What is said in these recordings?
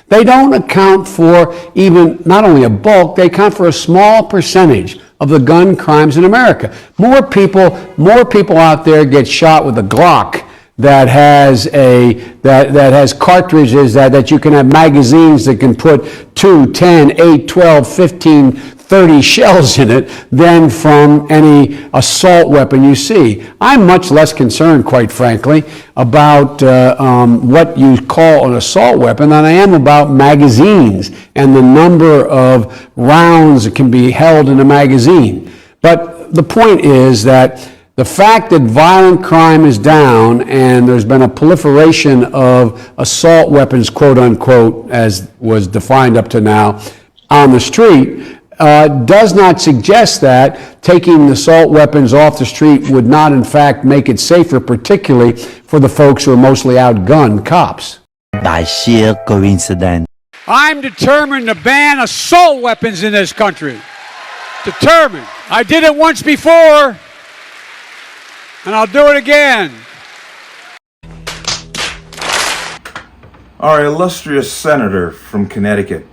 They don't account for even not only a bulk, they account for a small percentage of the gun crimes in America. More people out there get shot with a Glock that has cartridges that you can have magazines that can put 2, 10, 8, 12, 15, 30 shells in it than from any assault weapon you see. I'm much less concerned, quite frankly, about what you call an assault weapon than I am about magazines and the number of rounds that can be held in a magazine. But the point is that the fact that violent crime is down and there's been a proliferation of assault weapons, quote unquote, as was defined up to now, on the street, does not suggest that taking the assault weapons off the street would not, in fact, make it safer, particularly for the folks who are mostly outgunned cops. By sheer coincidence. I'm determined to ban assault weapons in this country. Determined. I did it once before, and I'll do it again. Our illustrious senator from Connecticut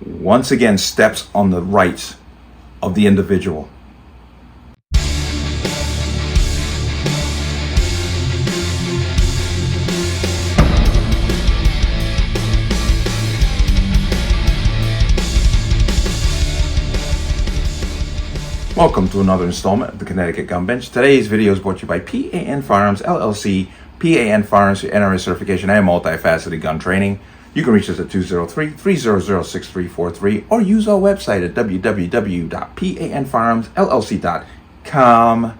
once again steps on the rights of the individual. Welcome to another installment of the Connecticut Gun Bench. Today's video is brought to you by P.A.N. Firearms, LLC, P.A.N. Firearms for NRA certification and multifaceted gun training. You can reach us at 203-300-6343 or use our website at www.panfirearmsllc.com.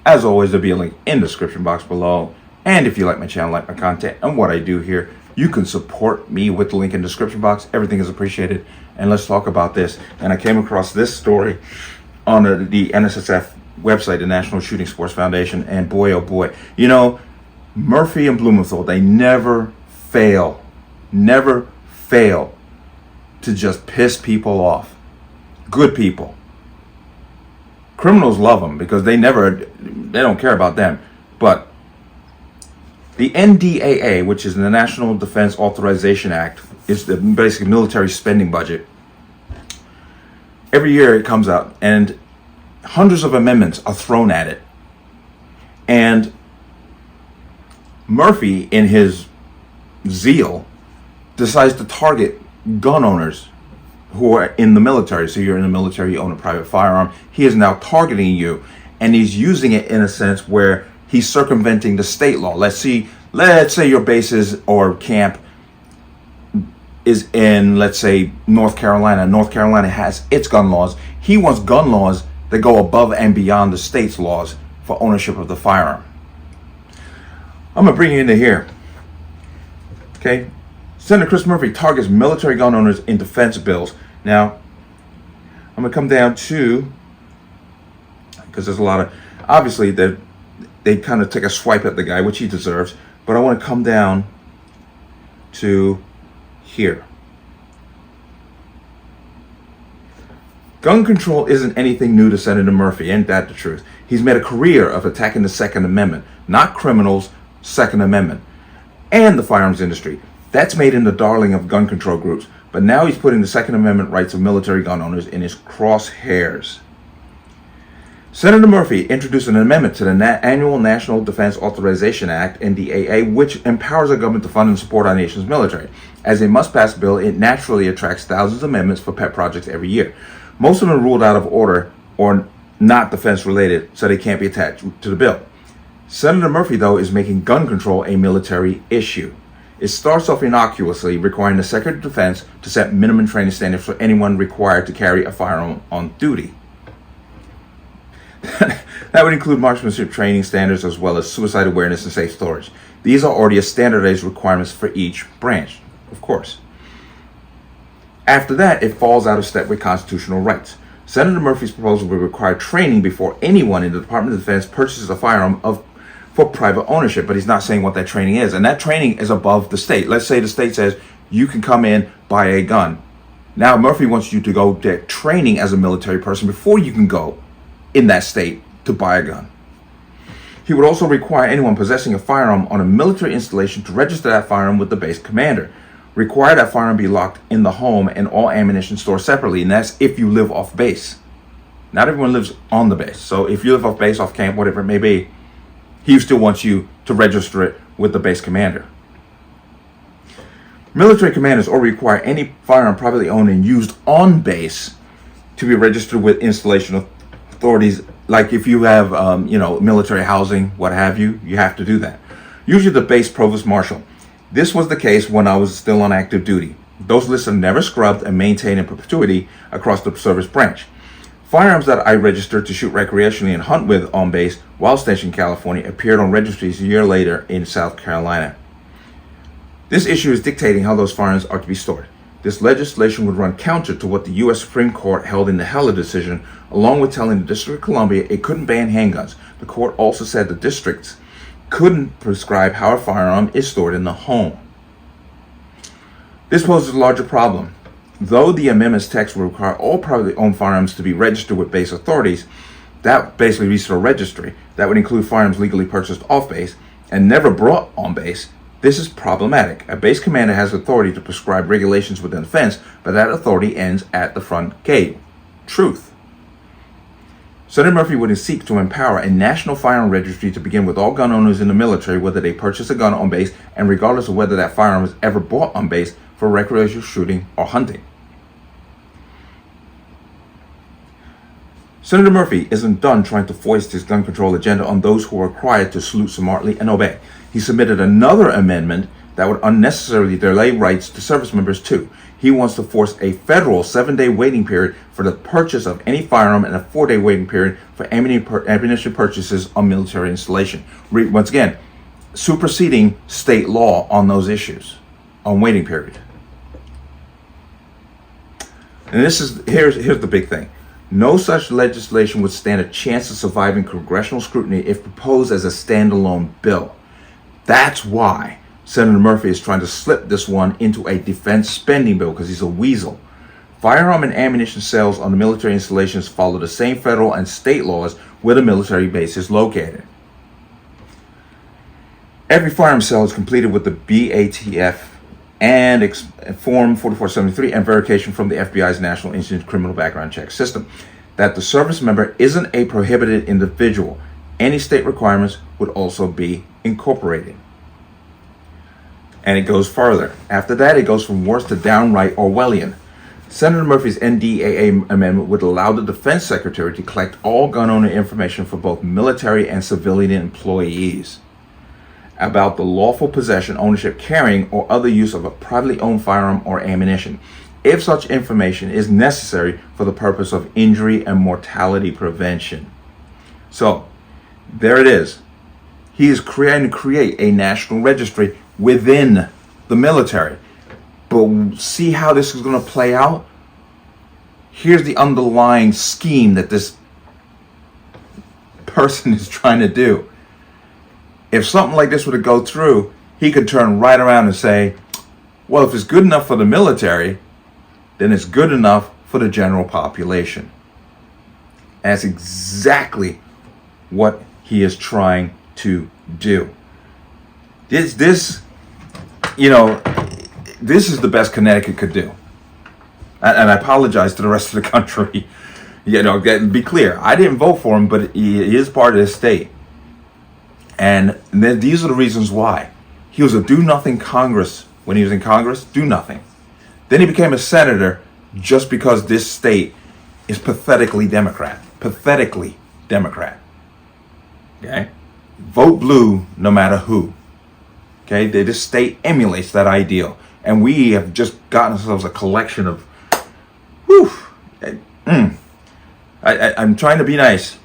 As always, there'll be a link in the description box below. And if you like my channel, like my content, and what I do here, you can support me with the link in the description box. Everything is appreciated. And let's talk about this. And I came across this story on the NSSF website, the National Shooting Sports Foundation, and boy, oh boy, you know, Murphy and Blumenthal, they never fail to just piss people off. Good people. Criminals love them because they don't care about them. But the NDAA, which is the National Defense Authorization Act, is the basic military spending budget. Every year it comes out and hundreds of amendments are thrown at it. And Murphy, in his zeal, decides to target gun owners who are in the military. So you're in the military, you own a private firearm. He is now targeting you, and he's using it in a sense where he's circumventing the state law. Let's say your base is, or camp is in, let's say, North Carolina. North Carolina has its gun laws. He wants gun laws that go above and beyond the state's laws for ownership of the firearm. I'm gonna bring you into here. Okay, Senator Chris Murphy targets military gun owners in defense bills. Now, I'm gonna come down to, because there's a lot of, obviously they kind of take a swipe at the guy, which he deserves, but I want to come down to here. Gun control isn't anything new to Senator Murphy, ain't that the truth? He's made a career of attacking the Second Amendment, not criminals, Second Amendment, and the firearms industry. That's made him the darling of gun control groups, but now he's putting the Second Amendment rights of military gun owners in his crosshairs. Senator Murphy introduced an amendment to the annual National Defense Authorization Act, NDAA, which empowers the government to fund and support our nation's military. As a must-pass bill, it naturally attracts thousands of amendments for pet projects every year. Most of them are ruled out of order or not defense-related, so they can't be attached to the bill. Senator Murphy, though, is making gun control a military issue. It starts off innocuously, requiring the Secretary of Defense to set minimum training standards for anyone required to carry a firearm on duty. That would include marksmanship training standards as well as suicide awareness and safe storage. These are already standardized requirements for each branch, of course. After that, it falls out of step with constitutional rights. Senator Murphy's proposal would require training before anyone in the Department of Defense purchases a firearm for private ownership, but he's not saying what that training is. And that training is above the state. Let's say the state says, you can come in, buy a gun. Now Murphy wants you to go get training as a military person before you can go in that state to buy a gun. He would also require anyone possessing a firearm on a military installation to register that firearm with the base commander. require that firearm be locked in the home and all ammunition stored separately, and that's if you live off base. Not everyone lives on the base. So if you live off base, off camp, whatever it may be, he still wants you to register it with the base commander. Military commanders or require any firearm privately owned and used on base to be registered with installation authorities. Like if you have, military housing, what have you, you have to do that. Usually the base provost marshal. This was the case when I was still on active duty. Those lists are never scrubbed and maintained in perpetuity across the service branch. Firearms that I registered to shoot recreationally and hunt with on base while stationed in California appeared on registries a year later in South Carolina. This issue is dictating how those firearms are to be stored. This legislation would run counter to what the U.S. Supreme Court held in the Heller decision, along with telling the District of Columbia it couldn't ban handguns. The court also said the districts couldn't prescribe how a firearm is stored in the home. This poses a larger problem. Though the amendment's text would require all privately owned firearms to be registered with base authorities, that basically leads to a registry that would include firearms legally purchased off base and never brought on base. This is problematic. A base commander has authority to prescribe regulations within the fence, but that authority ends at the front gate. Truth. Senator Murphy would seek to empower a national firearm registry to begin with all gun owners in the military, whether they purchase a gun on base and regardless of whether that firearm was ever bought on base for recreational shooting or hunting. Senator Murphy isn't done trying to foist his gun control agenda on those who are required to salute smartly and obey. He submitted another amendment that would unnecessarily delay rights to service members too. He wants to force a federal 7-day waiting period for the purchase of any firearm and a 4-day waiting period for ammunition purchases on military installation. Once again, superseding state law on those issues, on waiting period. And here's the big thing. No such legislation would stand a chance of surviving congressional scrutiny if proposed as a standalone bill. That's why Senator Murphy is trying to slip this one into a defense spending bill, because he's a weasel. Firearm and ammunition sales on the military installations follow the same federal and state laws where the military base is located. Every firearm sale is completed with the BATF and Form 4473 and verification from the FBI's National Institute Criminal Background Check System that the service member isn't a prohibited individual. Any state requirements would also be incorporated. And it goes further. After that, it goes from worse to downright Orwellian. Senator Murphy's NDAA amendment would allow the Defense Secretary to collect all gun owner information for both military and civilian employees about the lawful possession, ownership, carrying, or other use of a privately owned firearm or ammunition, if such information is necessary for the purpose of injury and mortality prevention. So, there it is. He is trying to create a national registry within the military. But see how this is going to play out? Here's the underlying scheme that this person is trying to do. If something like this were to go through, he could turn right around and say, well, if it's good enough for the military, then it's good enough for the general population. And that's exactly what he is trying to do. This is the best Connecticut could do. And I apologize to the rest of the country. Be clear, I didn't vote for him, but he is part of the state. And these are the reasons why. He was a do-nothing Congress when he was in Congress, do nothing. Then he became a senator just because this state is pathetically Democrat. Pathetically Democrat. Okay? Vote blue no matter who. Okay? This state emulates that ideal. And we have just gotten ourselves a collection of... I'm trying to be nice.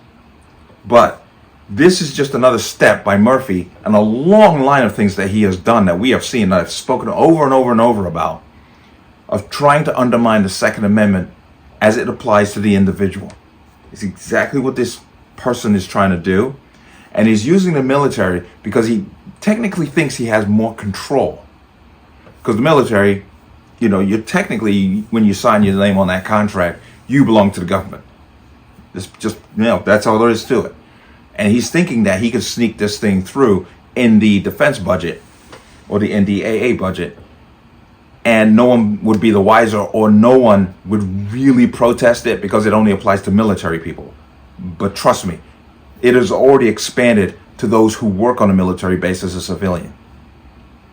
But this is just another step by Murphy and a long line of things that he has done that we have seen, that I've spoken over and over and over about, of trying to undermine the Second Amendment as it applies to the individual. It's exactly what this person is trying to do. And he's using the military because he technically thinks he has more control. Because the military, you're technically, when you sign your name on that contract, you belong to the government. It's just, that's all there is to it. And he's thinking that he could sneak this thing through in the defense budget or the NDAA budget and no one would be the wiser, or no one would really protest it because it only applies to military people. But trust me, it has already expanded to those who work on a military base as a civilian.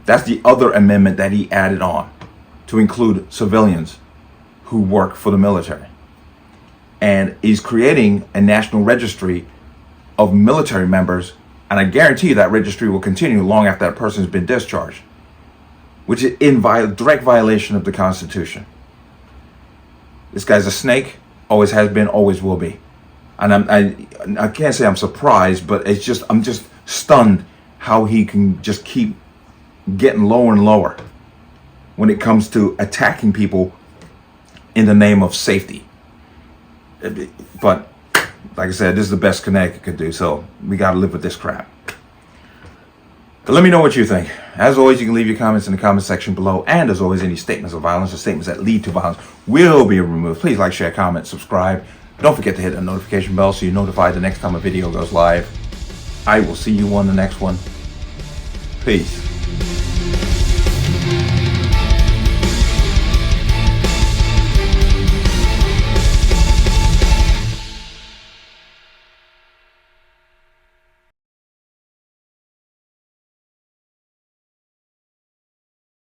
That's the other amendment that he added on, to include civilians who work for the military. And he's creating a national registry of military members, and I guarantee you that registry will continue long after that person has been discharged, which is in direct violation of the Constitution. This guy's a snake, always has been, always will be. And I can't say I'm surprised, but I'm just stunned how he can just keep getting lower and lower when it comes to attacking people in the name of safety. But like I said, this is the best Connecticut could do, so we got to live with this crap. But let me know what you think. As always, you can leave your comments in the comment section below, and as always, any statements of violence or statements that lead to violence will be removed. Please like, share, comment, subscribe. Don't forget to hit the notification bell so you're notified the next time a video goes live. I will see you on the next one. Peace.